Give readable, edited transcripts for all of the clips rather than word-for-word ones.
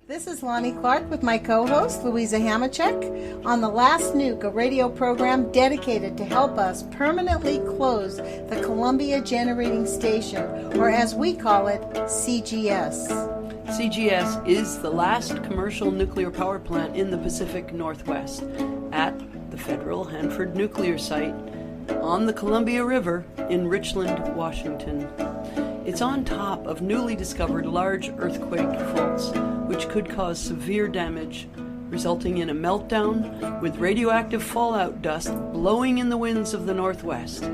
This is Lonnie Clark with my co-host, Louisa Hamachek, on the Last Nuke, a radio program dedicated to help us permanently close the Columbia Generating Station, or as we call it, CGS. CGS is the last commercial nuclear power plant in the Pacific Northwest at the Federal Hanford Nuclear Site on the Columbia River in Richland, Washington. It's on top of newly discovered large earthquake faults, which could cause severe damage, resulting in a meltdown with radioactive fallout dust blowing in the winds of the Northwest.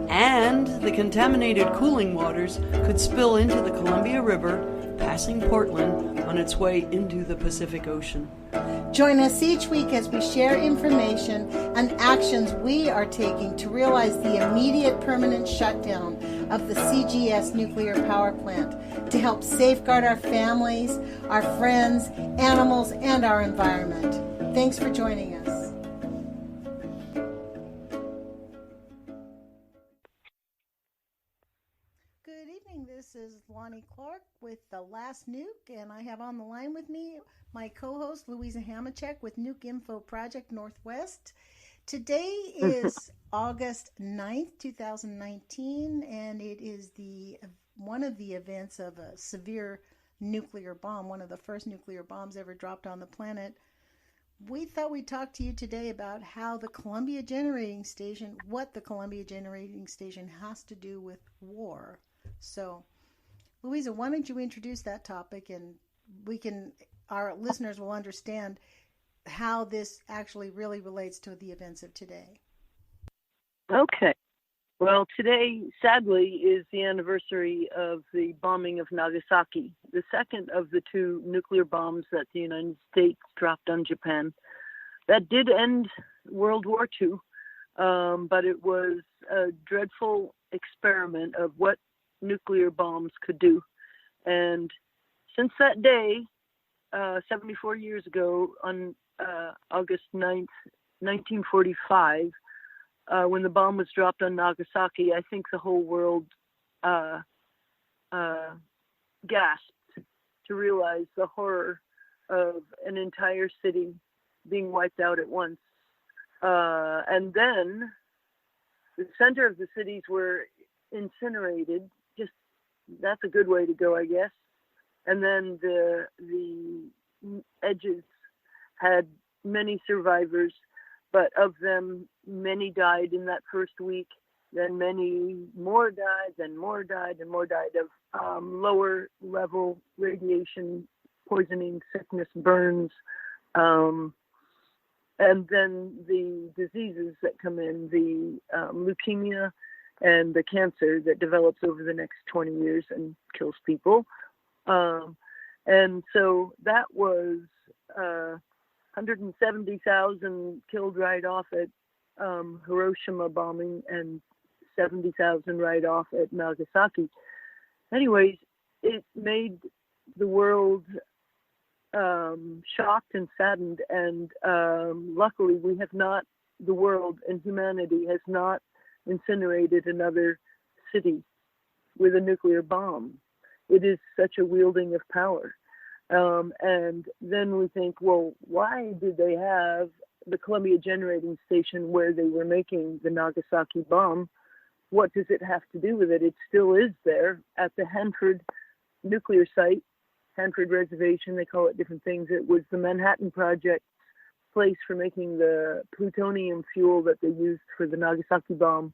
And the contaminated cooling waters could spill into the Columbia River, passing Portland on its way into the Pacific Ocean. Join us each week as we share information and actions we are taking to realize the immediate permanent shutdown of the CGS nuclear power plant to help safeguard our families, our friends, animals, and our environment. Thanks for joining us. Good evening. This is Lonnie Clark with the Last Nuke, and I have on the line with me my co-host Louisa Hamachek with Nuke Info Project Northwest. Today is August 9th, 2019, and it is one of the events of a severe nuclear bomb, one of the first nuclear bombs ever dropped on the planet. We thought we'd talk to you today about how the Columbia Generating Station, what the Columbia Generating Station has to do with war. So, Louisa, why don't you introduce that topic, and our listeners will understand how this actually really relates to the events of today. Okay. Well, today, sadly, is the anniversary of the bombing of Nagasaki, the second of the two nuclear bombs that the United States dropped on Japan. That did end World War II, but it was a dreadful experiment of what nuclear bombs could do. And since that day, 74 years ago, on August 9th, 1945, when the bomb was dropped on Nagasaki, I think the whole world gasped to realize the horror of an entire city being wiped out at once. And then the center of the cities were incinerated. Just, that's a good way to go, I guess. And then the edges had many survivors, but of them, many died in that first week. Then many more died, then more died, and more died of lower level radiation poisoning, sickness, burns, and then the diseases that come in, the leukemia and the cancer that develops over the next 20 years and kills people. And so that was 170,000 killed right off at Hiroshima bombing and 70,000 right off at Nagasaki. Anyways, it made the world shocked and saddened, and luckily the world and humanity has not incinerated another city with a nuclear bomb. It is such a wielding of power. And then we think, well, why did they have the Columbia Generating Station where they were making the Nagasaki bomb? What does it have to do with it? It still is there at the Hanford nuclear site, Hanford Reservation. They call it different things. It was the Manhattan Project's place for making the plutonium fuel that they used for the Nagasaki bomb.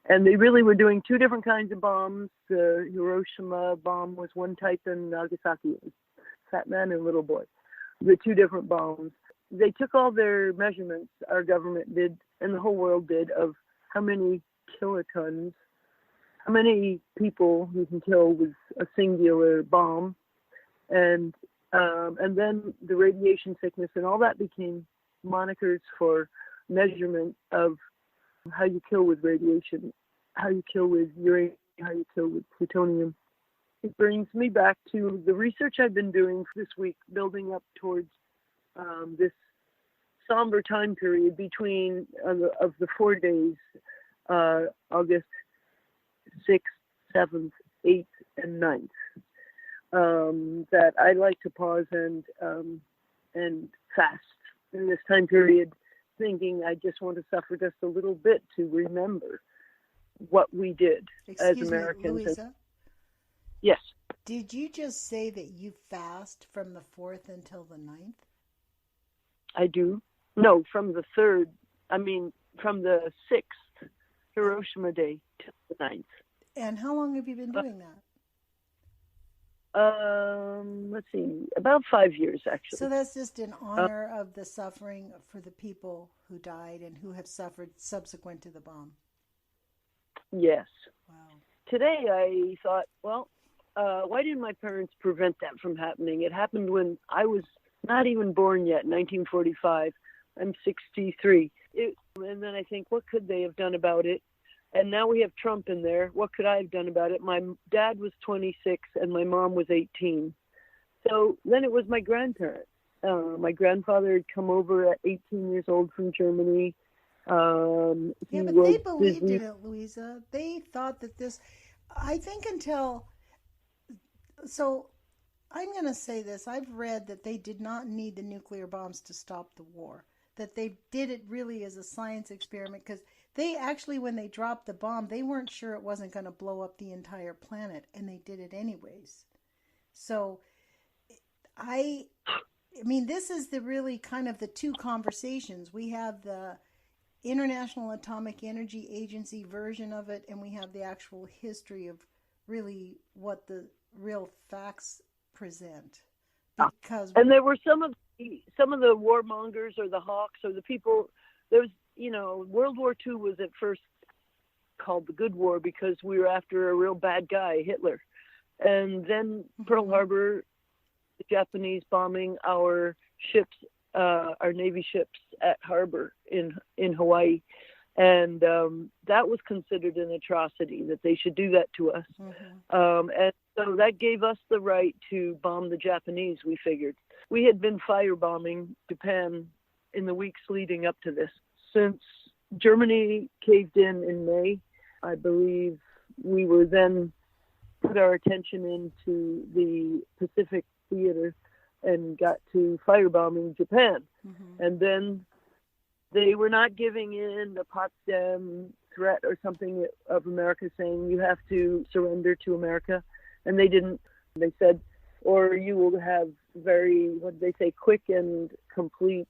And they really were doing two different kinds of bombs. The Hiroshima bomb was one type, and Nagasaki was fat man and little boy. The two different bombs. They took all their measurements, our government did, and the whole world did, of how many kilotons, how many people you can kill with a singular bomb, and then the radiation sickness, and all that became monikers for measurement of how you kill with radiation, how you kill with uranium, how you kill with plutonium. It brings me back to the research I've been doing this week, building up towards this somber time period between of the 4 days, August 6th, 7th, 8th, and 9th, that I like to pause and fast in this time period, thinking I just want to suffer just a little bit to remember what we did as Americans. Me, Louisa? Yes. Did you just say that you fast from the 4th until the 9th? I do. No, from the 3rd. I mean, from the 6th, Hiroshima Day, to the 9th. And how long have you been doing that? Let's see, about 5 years, actually. So that's just in honor of the suffering for the people who died and who have suffered subsequent to the bomb. Yes. Wow. Today I thought, well, why didn't my parents prevent that from happening? It happened when I was not even born yet, 1945. I'm 63. And then I think, what could they have done about it? And now we have Trump in there. What could I have done about it? My dad was 26 and my mom was 18. So then it was my grandparents. My grandfather had come over at 18 years old from Germany. But they believed in it, Louisa. They thought that this, I think until, so I'm going to say this. I've read that they did not need the nuclear bombs to stop the war, that they did it really as a science experiment, because they actually, when they dropped the bomb, they weren't sure it wasn't going to blow up the entire planet, and they did it anyways. So I mean, this is the really kind of the two conversations. We have the International Atomic Energy Agency version of it, and we have the actual history of really what the real facts present. Because and there were some of the warmongers or the hawks or the people. There's, World War II was at first called the Good War because we were after a real bad guy, Hitler, and then Pearl Harbor, the Japanese bombing our ships, our Navy ships at harbor in Hawaii. And that was considered an atrocity, that they should do that to us. And so that gave us the right to bomb the Japanese, we figured. We had been firebombing Japan in the weeks leading up to this. Since Germany caved in May, I believe we were then put our attention into the Pacific theater and got to firebombing Japan. And then they were not giving in the Potsdam threat or something of America saying you have to surrender to America. And they didn't. They said, or you will have very, quick and complete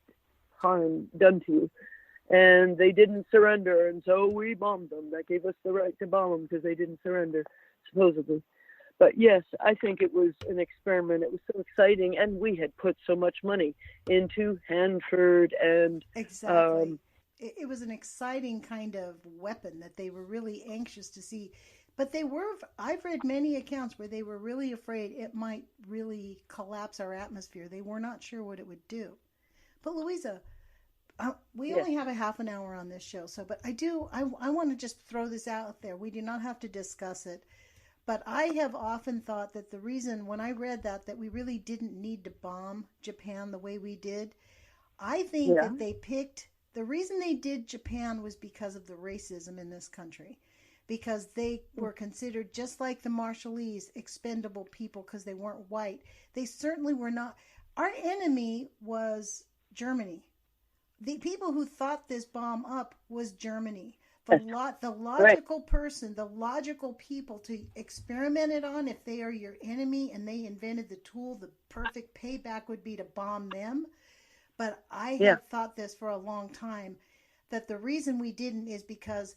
harm done to you. And they didn't surrender. And so we bombed them. That gave us the right to bomb them because they didn't surrender, supposedly. But yes, I think it was an experiment. It was so exciting. And we had put so much money into Hanford and... Exactly. It was an exciting kind of weapon that they were really anxious to see. But I've read many accounts where they were really afraid it might really collapse our atmosphere. They were not sure what it would do. But Louisa, we only have a half an hour on this show. But I want to just throw this out there. We do not have to discuss it. But I have often thought that the reason, when I read that we really didn't need to bomb Japan the way we did, I think that the reason they did Japan was because of the racism in this country. Because they were considered, just like the Marshallese, expendable people because they weren't white. They certainly were not. Our enemy was Germany. The people who thought this bomb up was Germany. The logical person, the logical people to experiment it on, if they are your enemy and they invented the tool, the perfect payback would be to bomb them. But I have thought this for a long time, that the reason we didn't is because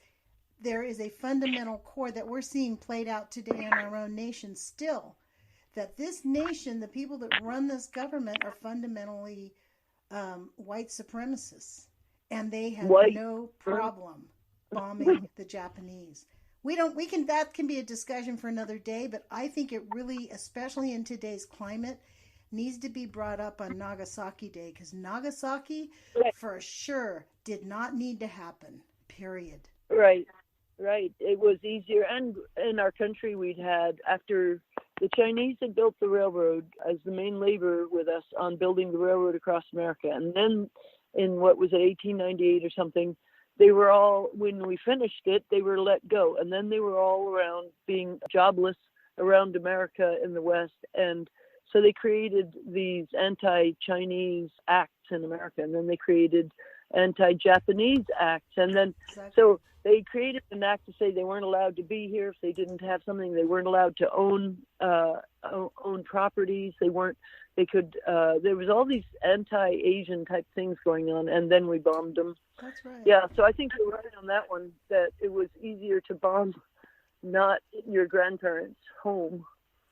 there is a fundamental core that we're seeing played out today in our own nation still, that this nation, the people that run this government, are fundamentally white supremacists, and they have no problem bombing the Japanese. That can be a discussion for another day, but I think it really, especially in today's climate, needs to be brought up on Nagasaki Day, because Nagasaki for sure did not need to happen, period. Right. It was easier. And in our country, we'd had, after the Chinese had built the railroad as the main labor with us on building the railroad across America. And then in 1898 or something, they were all, when we finished it, they were let go. And then they were all around being jobless around America in the West. And so they created these anti-Chinese acts in America, and then they created anti-Japanese acts. And then, so they created an act to say they weren't allowed to be here if they didn't have something. They weren't allowed to own properties. There was all these anti-Asian type things going on, and then we bombed them. That's right. Yeah, so I think you're right on that one, that it was easier to bomb not your grandparents' home.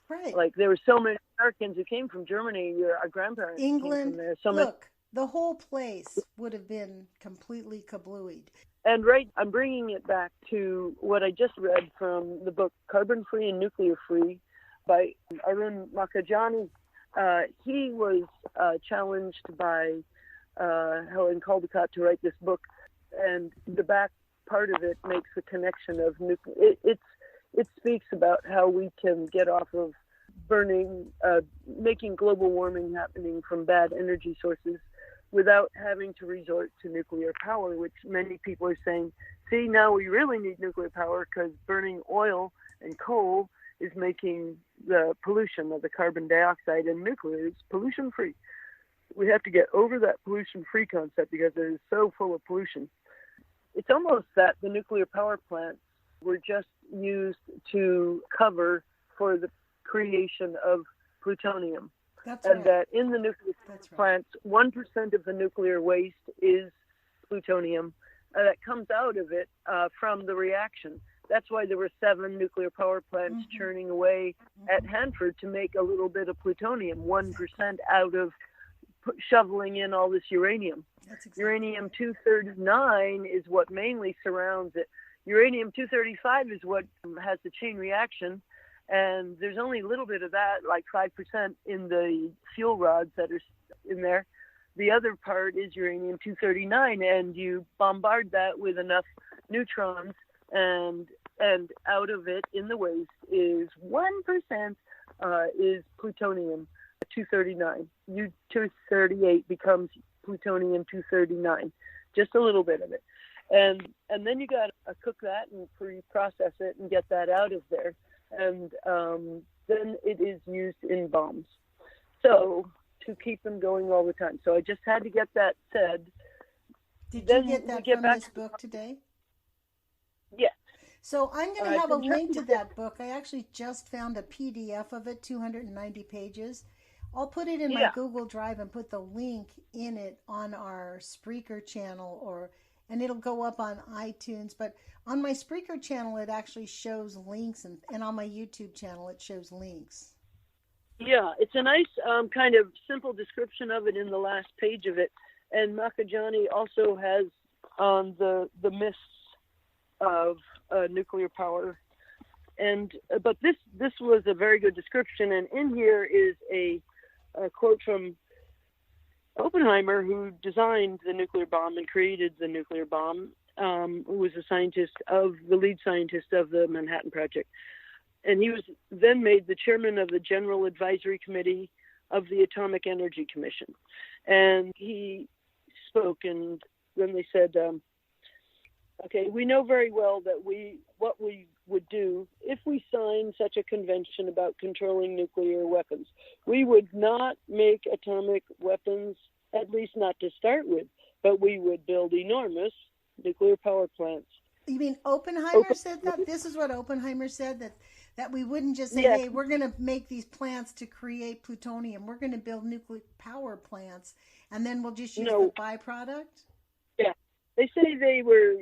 Right. Like, there were so many Americans who came from Germany. Our grandparents England, came from there. Look, the whole place would have been completely kablooied. And I'm bringing it back to what I just read from the book Carbon Free and Nuclear Free by Arjun Makhijani. He was challenged by Helen Caldicott to write this book, and the back part of it makes a connection of nuclear. It speaks about how we can get off of burning, making global warming happening from bad energy sources without having to resort to nuclear power, which many people are saying, see, now we really need nuclear power because burning oil and coal is making the pollution of the carbon dioxide, and nuclear is pollution-free. We have to get over that pollution-free concept because it is so full of pollution. It's almost that the nuclear power plants were just used to cover for the creation of plutonium. That's and right. That in the nuclear plants, 1% of the nuclear waste is plutonium that comes out of it from the reaction. That's why there were 7 nuclear power plants churning away at Hanford to make a little bit of plutonium, 1% out of shoveling in all this uranium. Uranium-239 is what mainly surrounds it. Uranium-235 is what has the chain reaction, and there's only a little bit of that, like 5% in the fuel rods that are in there. The other part is uranium-239, and you bombard that with enough neutrons, and out of it in the waste is 1% is plutonium-239. U-238 becomes plutonium-239, just a little bit of it. And then you got to cook that and pre-process it and get that out of there. And then it is used in bombs. So to keep them going all the time. So I just had to get that said. Did you get that from this book today? Yes. So I'm going to have a link to that book. I actually just found a PDF of it, 290 pages. I'll put it in my Google Drive and put the link in it on our Spreaker channel, and it'll go up on iTunes. But on my Spreaker channel, it actually shows links, and on my YouTube channel, it shows links. Yeah, it's a nice kind of simple description of it in the last page of it. And Makhijani also has on the myths of nuclear power. But this was a very good description. And in here is a quote from Oppenheimer, who designed the nuclear bomb and created the nuclear bomb, who was the lead scientist of the Manhattan Project. And he was then made the chairman of the General Advisory Committee of the Atomic Energy Commission. And he spoke, and then they said, okay, we know very well that what we would do if we signed such a convention about controlling nuclear weapons. We would not make atomic weapons, at least not to start with, but we would build enormous nuclear power plants. You mean Oppenheimer said that? This is what Oppenheimer said, that we wouldn't just say, hey, we're going to make these plants to create plutonium. We're going to build nuclear power plants, and then we'll just use the byproduct? Yeah. They say they were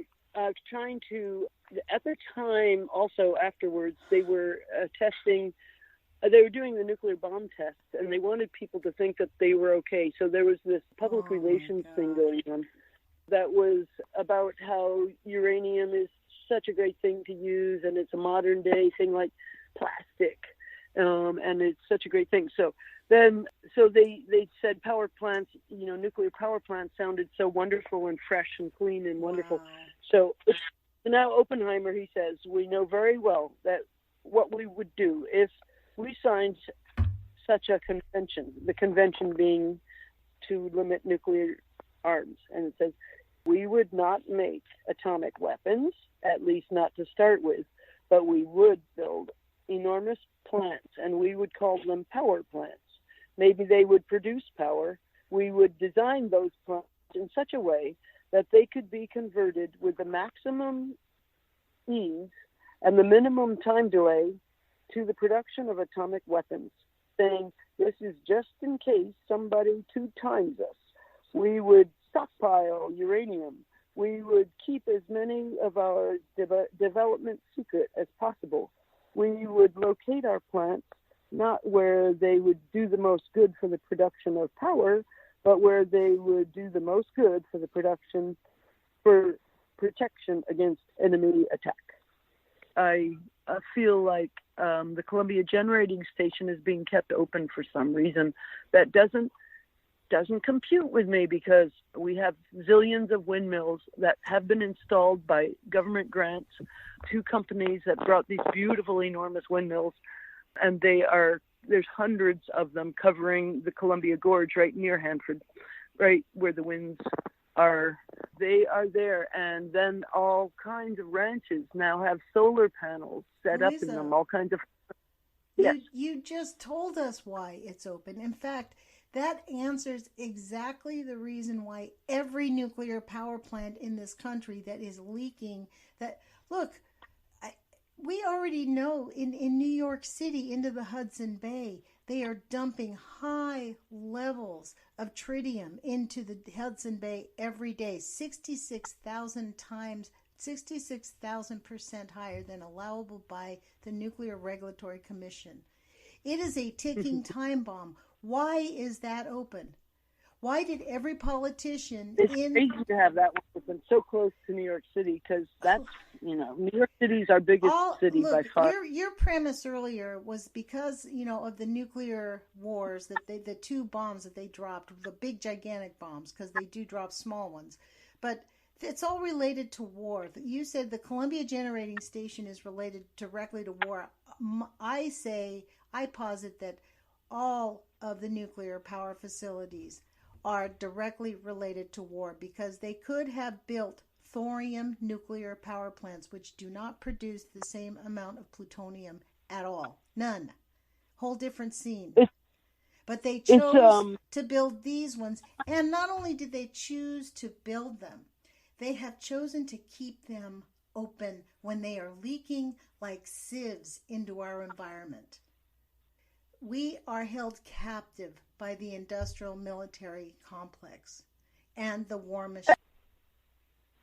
trying to, at the time, also afterwards, they were testing, they were doing the nuclear bomb tests, and they wanted people to think that they were okay. So there was this public relations thing going on that was about how uranium is such a great thing to use, and it's a modern day thing like plastic, and it's such a great thing. So they said power plants, nuclear power plants sounded so wonderful and fresh and clean and wonderful. Wow. So now Oppenheimer, he says, we know very well that what we would do if we signed such a convention, the convention being to limit nuclear arms. And it says, we would not make atomic weapons, at least not to start with, but we would build enormous plants, and we would call them power plants. Maybe they would produce power. We would design those plants in such a way that they could be converted with the maximum ease and the minimum time delay to the production of atomic weapons, saying this is just in case somebody two times us. We would stockpile uranium. We would keep as many of our development secret as possible. We would locate our plants not where they would do the most good for the production of power, but where they would do the most good for the production for protection against enemy attack. I feel like the Columbia Generating Station is being kept open for some reason that doesn't compute with me, because we have zillions of windmills that have been installed by government grants to companies that brought these beautiful, enormous windmills, and there's hundreds of them covering the Columbia Gorge right near Hanford, right where the winds are. They are there, and then all kinds of ranches now have solar panels set up in them, all kinds of... Yes. You just told us why it's open. In fact, that answers exactly the reason why every nuclear power plant in this country that is leaking, we already know in New York City into the Hudson Bay, they are dumping high levels of tritium into the Hudson Bay every day, 66,000% higher than allowable by the Nuclear Regulatory Commission. It is a ticking time bomb. Why is that open? Why did every politician... It's crazy to have that one open so close to New York City, because that's, New York City is our biggest city by far. Your premise earlier was because, of the nuclear wars, that the two bombs that they dropped, the big gigantic bombs, because they do drop small ones. But it's all related to war. You said the Columbia Generating Station is related directly to war. I posit that all of the nuclear power facilities are directly related to war, because they could have built thorium nuclear power plants which do not produce the same amount of plutonium at all. None. Whole different scene. But they chose to build these ones, and not only did they choose to build them, they have chosen to keep them open when they are leaking like sieves into our environment. We are held captive by the industrial military complex and the war machine.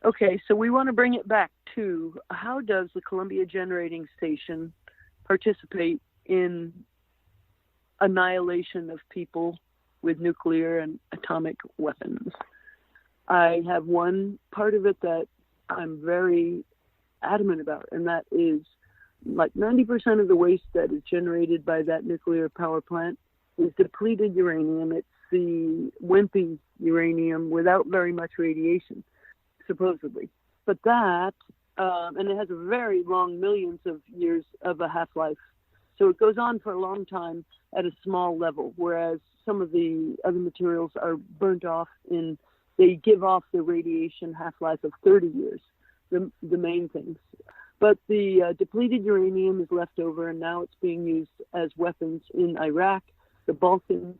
Okay, so we want to bring it back to, how does the Columbia Generating Station participate in annihilation of people with nuclear and atomic weapons? I have one part of it that I'm very adamant about, and that is like 90% of the waste that is generated by that nuclear power plant is depleted uranium. It's the wimpy uranium without very much radiation, supposedly. But that, and it has a very long, millions of years of a half-life. So it goes on for a long time at a small level, whereas some of the other materials are burnt off they give off the radiation half-life of 30 years, the main things. But the depleted uranium is left over, and now it's being used as weapons in Iraq, the Balkans,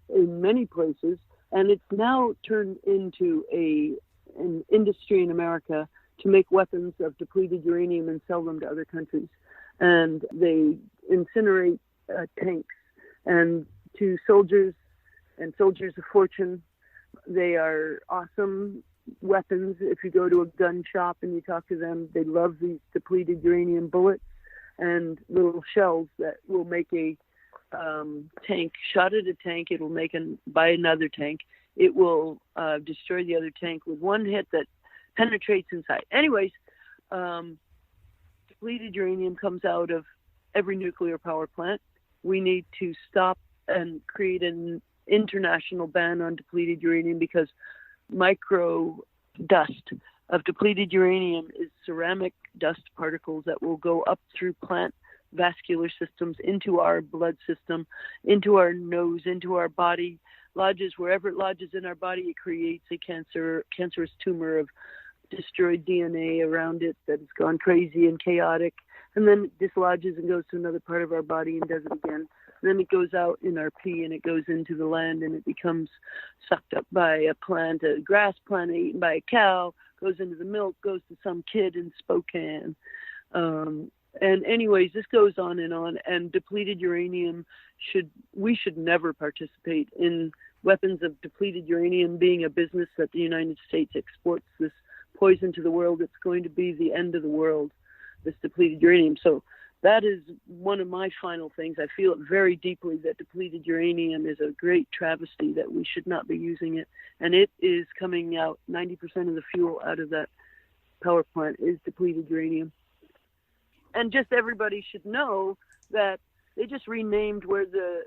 in many places, and it's now turned into an industry in America to make weapons of depleted uranium and sell them to other countries. And they incinerate tanks, and to soldiers and soldiers of fortune, they are awesome weapons. If you go to a gun shop and you talk to them, they love these depleted uranium bullets and little shells that will make a tank. Shot at a tank, it will by another tank. It will destroy the other tank with one hit that penetrates inside. Anyways, depleted uranium comes out of every nuclear power plant. We need to stop and create an international ban on depleted uranium, because micro dust of depleted uranium is ceramic dust particles that will go up through plant vascular systems, into our blood system, into our nose, into our body, lodges wherever it lodges in our body. It creates a cancerous tumor of destroyed DNA around it that has gone crazy and chaotic, and then it dislodges and goes to another part of our body and does it again. And then it goes out in our pee and it goes into the land and it becomes sucked up by a plant, a grass plant, eaten by a cow, goes into the milk, goes to some kid in Spokane. And anyways, this goes on, and depleted uranium we should never participate in weapons of depleted uranium being a business that the United States exports this poison to the world. It's going to be the end of the world, this depleted uranium. So that is one of my final things. I feel it very deeply that depleted uranium is a great travesty, that we should not be using it. And it is coming out, 90% of the fuel out of that power plant is depleted uranium. And just everybody should know that they just renamed where the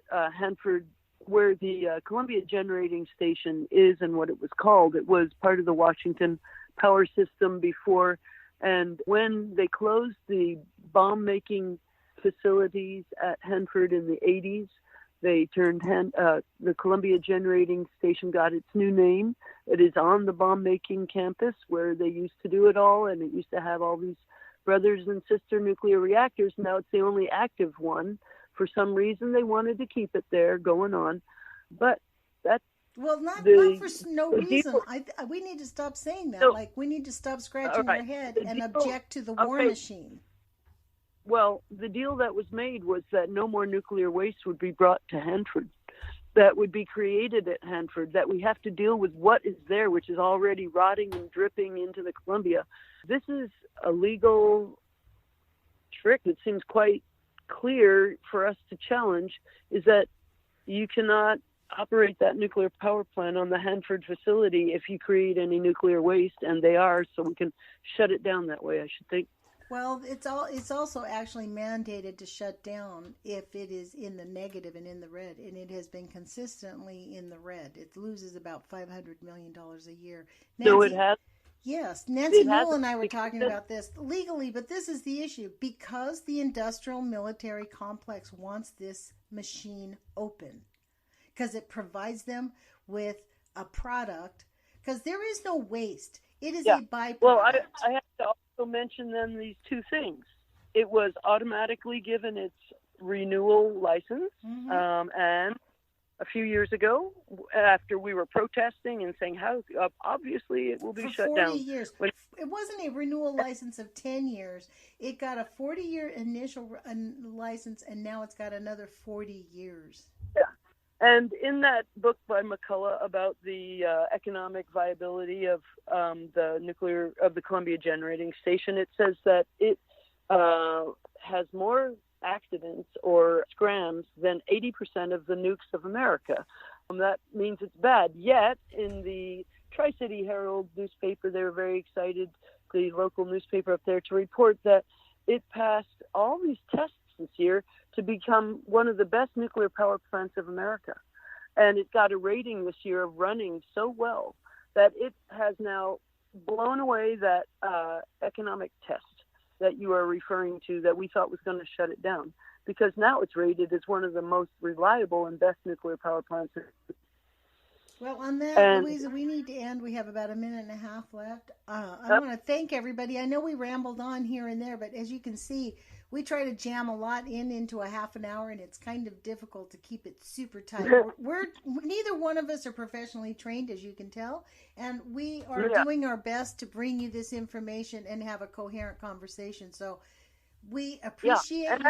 Columbia Generating Station is and what it was called. It was part of the Washington power system before. And when they closed the bomb-making facilities at Hanford in the 80s, they turned the Columbia Generating Station got its new name. It is on the bomb-making campus where they used to do it all, and it used to have all these brothers and sister nuclear reactors. Now it's the only active one. For some reason, they wanted to keep it there going on. But that's not for no reason. We need to stop saying that. So, we need to stop scratching our head and object to the war machine. Well, the deal that was made was that no more nuclear waste would be brought to Hanford, that would be created at Hanford, that we have to deal with what is there, which is already rotting and dripping into the Columbia. This is a legal trick that seems quite clear for us to challenge, is that you cannot operate that nuclear power plant on the Hanford facility if you create any nuclear waste, and they are, so we can shut it down that way, I should think. Well, it's also actually mandated to shut down if it is in the negative and in the red, and it has been consistently in the red. It loses about $500 million a year. Nancy, so it has? Yes. Nancy Newell and I were talking about this legally, but this is the issue. Because the industrial military complex wants this machine open, because it provides them with a product, because there is no waste. It is a byproduct. Well, I have to also mention then these two things. It was automatically given its renewal license, and a few years ago, after we were protesting and saying how obviously it will be shut down. For 40 years. It wasn't a renewal license of 10 years. It got a 40-year initial license, and now it's got another 40 years. Yeah. And in that book by McCullough about the economic viability of the Columbia Generating Station, it says that it has more accidents or scrams than 80% of the nukes of America. That means it's bad. Yet, in the Tri-City Herald newspaper, they were very excited, the local newspaper up there, to report that it passed all these tests this year to become one of the best nuclear power plants of America. And it got a rating this year of running so well that it has now blown away that economic test that you are referring to that we thought was going to shut it down, because now it's rated as one of the most reliable and best nuclear power plants. Well, on that, Louisa, we need to end. We have about a minute and a half left. I want to thank everybody. I know we rambled on here and there, but as you can see, we try to jam a lot into a half an hour, and it's kind of difficult to keep it super tight. We're neither one of us are professionally trained, as you can tell, and we are doing our best to bring you this information and have a coherent conversation. So we appreciate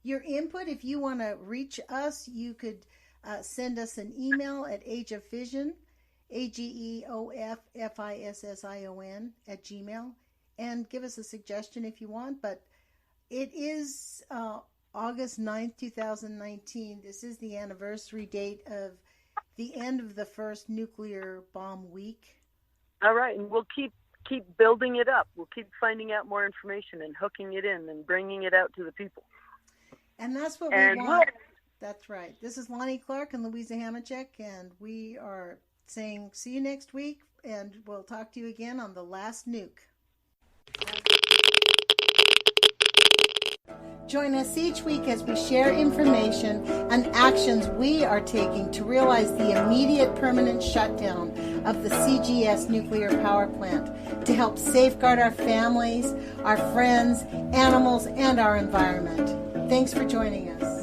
your input. If you want to reach us, you could send us an email at ageoffission, AGEOFFISSION @gmail, and give us a suggestion if you want. But it is August 9th, 2019. This is the anniversary date of the end of the first nuclear bomb week. All right, and we'll keep building it up. We'll keep finding out more information and hooking it in and bringing it out to the people. And that's what we want. That's right. This is Lonnie Clark and Louisa Hamachek, and we are saying see you next week, and we'll talk to you again on The Last Nuke. Join us each week as we share information and actions we are taking to realize the immediate permanent shutdown of the CGS nuclear power plant to help safeguard our families, our friends, animals, and our environment. Thanks for joining us.